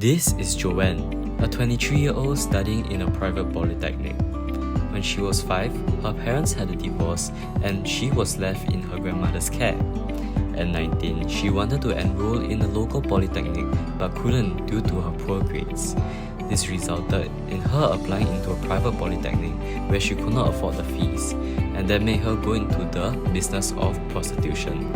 This is Joann, a 23-year-old studying in a private polytechnic. When she was 5, her parents had a divorce and she was left in her grandmother's care. At 19, she wanted to enroll in a local polytechnic but couldn't due to her poor grades. This resulted in her applying into a private polytechnic where she could not afford the fees, and that made her go into the business of prostitution.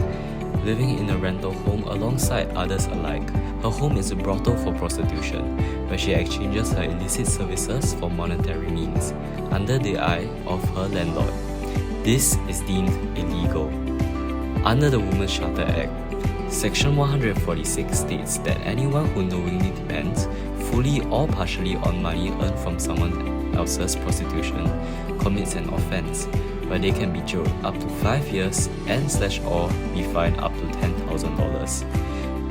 Living in a rental home alongside others alike, her home is a brothel for prostitution, where she exchanges her illicit services for monetary means, under the eye of her landlord. This is deemed illegal. Under the Women's Charter Act, Section 146 states that anyone who knowingly depends, fully or partially on money earned from someone else's prostitution, commits an offence, where they can be jailed up to 5 years and/or be fined up to $10,000.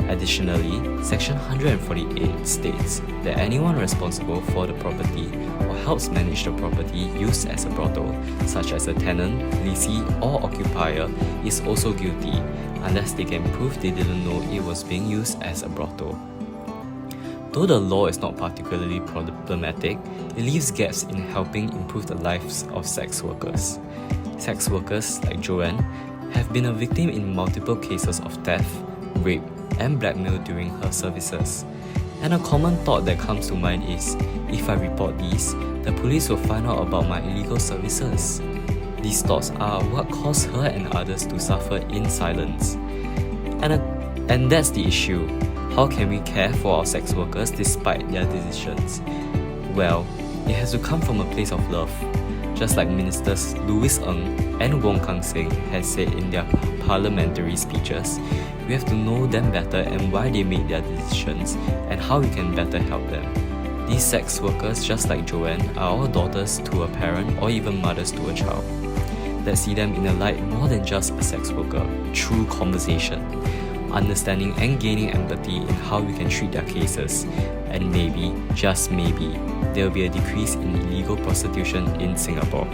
Additionally, Section 148 states that anyone responsible for the property or helps manage the property used as a brothel, such as a tenant, lessee, or occupier, is also guilty, unless they can prove they didn't know it was being used as a brothel. Though the law is not particularly problematic, it leaves gaps in helping improve the lives of sex workers. Sex workers like Joann have been a victim in multiple cases of theft, rape, and blackmail during her services. And a common thought that comes to mind is, if I report these, the police will find out about my illegal services. These thoughts are what cause her and others to suffer in silence. And that's the issue. How can we care for our sex workers despite their decisions? Well, it has to come from a place of love. Just like Ministers Louis Ng and Wong Kang Seng has said in their parliamentary speeches, we have to know them better and why they make their decisions and how we can better help them. These sex workers, just like Joann, are all daughters to a parent or even mothers to a child. Let's see them in a light more than just a sex worker, through conversation, understanding and gaining empathy in how we can treat their cases, and maybe, just maybe, there will be a decrease in illegal prostitution in Singapore.